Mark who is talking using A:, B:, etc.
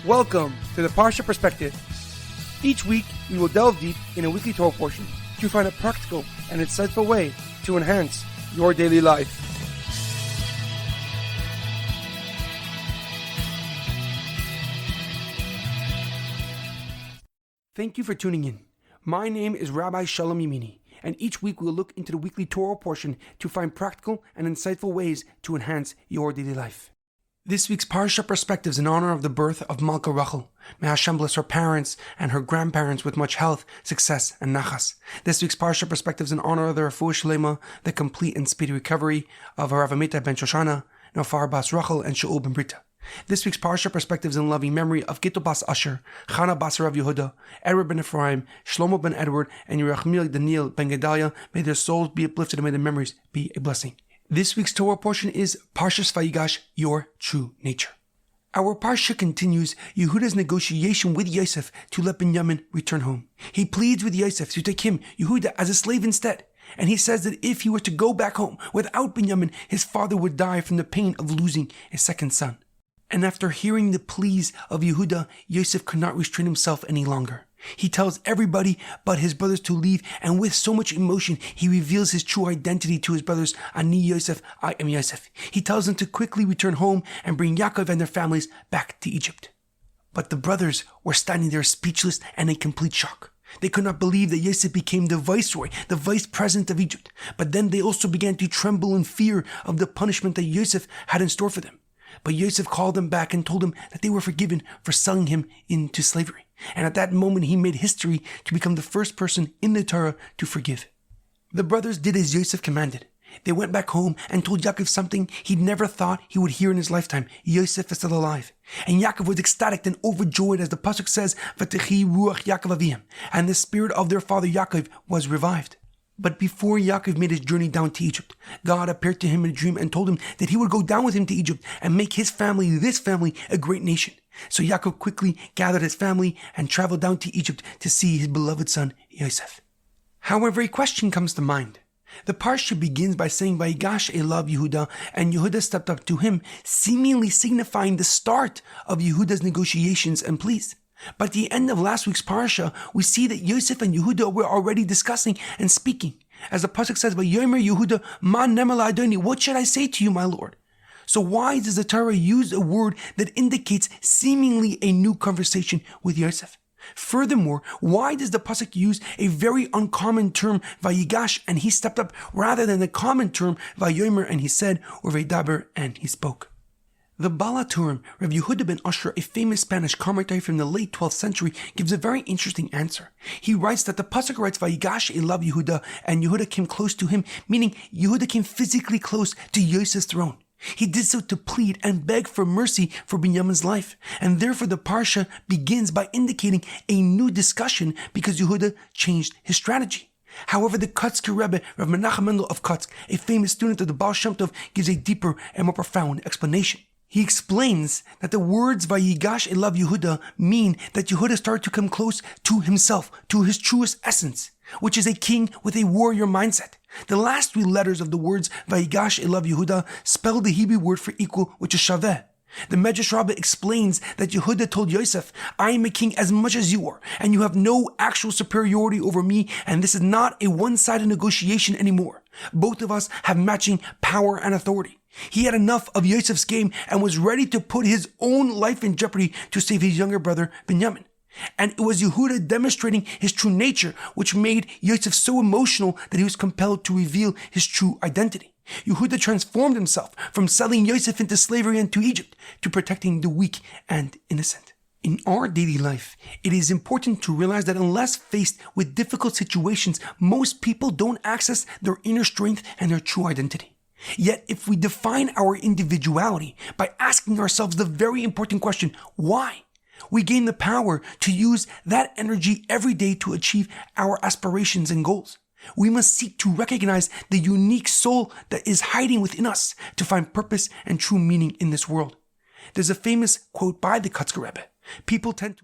A: Welcome to the Parsha Perspective. Each week, we will delve deep in a weekly Torah portion to find a practical and insightful way to enhance your daily life. Thank you for tuning in. My name is Rabbi Shalom Yemini, and each week we will look into the weekly Torah portion to find practical and insightful ways to enhance your daily life. This week's Parsha Perspective is in honor of the birth of Malka Rachel. May Hashem bless her parents and her grandparents with much health, success, and Nachas. This week's Parsha Perspective is in honor of the Refuah Shlema, the complete and speedy recovery of our Amitai Ben Shoshanna, Nofar Bas Rachel, and Shaul Ben Berta. This week's Parsha Perspective is in loving memory of Gittel Bas Asher, Chana Bas HaRav Yeudah, Edward Ben Efraim, Shlomo Ben Edward, and Yirachmiel Daniel Ben Gedalia. May their souls be uplifted and may their memories be a blessing. This week's Torah portion is Parshas Vayigash, Your True Nature. Our Parsha continues Yehuda's negotiation with Yosef to let Benyamin return home. He pleads with Yosef to take him, Yehuda, as a slave instead. And he says that if he were to go back home without Benyamin, his father would die from the pain of losing his second son. And after hearing the pleas of Yehuda, Yosef could not restrain himself any longer. He tells everybody but his brothers to leave, and with so much emotion, he reveals his true identity to his brothers. Ani Yosef, I am Yosef. He tells them to quickly return home and bring Yaakov and their families back to Egypt. But the brothers were standing there speechless and in complete shock. They could not believe that Yosef became the viceroy, the vice president of Egypt. But then they also began to tremble in fear of the punishment that Yosef had in store for them. But Yosef called them back and told them that they were forgiven for selling him into slavery. And at that moment, he made history to become the first person in the Torah to forgive. The brothers did as Yosef commanded. They went back home and told Yaakov something he'd never thought he would hear in his lifetime. Yosef is still alive. And Yaakov was ecstatic and overjoyed, as the pasuk says, "V'techi ruach Yaakov avihim," and the spirit of their father Yaakov was revived. But before Yaakov made his journey down to Egypt, God appeared to him in a dream and told him that he would go down with him to Egypt and make his family, this family, a great nation. So Yaakov quickly gathered his family and traveled down to Egypt to see his beloved son, Yosef. However, a question comes to mind. The Parsha begins by saying, Vayigash Elav Yehudah, and Yehudah stepped up to him, seemingly signifying the start of Yehuda's negotiations and pleas. But at the end of last week's Parsha, we see that Yosef and Yehudah were already discussing and speaking. As the pasuk says, Vayomer Yehudah, Ma nemar la'Adoni, what should I say to you, my Lord? So why does the Torah use a word that indicates seemingly a new conversation with Yosef? Furthermore, why does the pasuk use a very uncommon term, Vayigash, and he stepped up, rather than the common term, Vayomer, and he said, or Vaydaber, and he spoke? The Baal HaTurim, Rav Yehuda ben Asher, a famous Spanish commentator from the late 12th century, gives a very interesting answer. He writes that the pasuk writes, Vayigash Elav Yehudah, and Yehuda came close to him, meaning Yehuda came physically close to Yosef's throne. He did so to plead and beg for mercy for Benyamin's life. And therefore the Parsha begins by indicating a new discussion because Yehuda changed his strategy. However, the Kotzker Rebbe, Rav Menachem Mendel of Kotzk, a famous student of the Baal Shem Tov, gives a deeper and more profound explanation. He explains that the words Vayigash Elav Yehudah mean that Yehuda started to come close to himself, to his truest essence, which is a king with a warrior mindset. The last three letters of the words Vayigash Elav Yehudah spell the Hebrew word for equal, which is Shaveh. The Medrash Rabbah explains that Yehuda told Yosef, I am a king as much as you are, and you have no actual superiority over me, and this is not a one-sided negotiation anymore. Both of us have matching power and authority. He had enough of Yosef's game and was ready to put his own life in jeopardy to save his younger brother, Benyamin. And it was Yehuda demonstrating his true nature, which made Yosef so emotional that he was compelled to reveal his true identity. Yehuda transformed himself from selling Yosef into slavery and to Egypt to protecting the weak and innocent. In our daily life, it is important to realize that unless faced with difficult situations, most people don't access their inner strength and their true identity. Yet, if we define our individuality by asking ourselves the very important question, why? We gain the power to use that energy every day to achieve our aspirations and goals. We must seek to recognize the unique soul that is hiding within us to find purpose and true meaning in this world. There's a famous quote by the Kotzker Rebbe. People tend to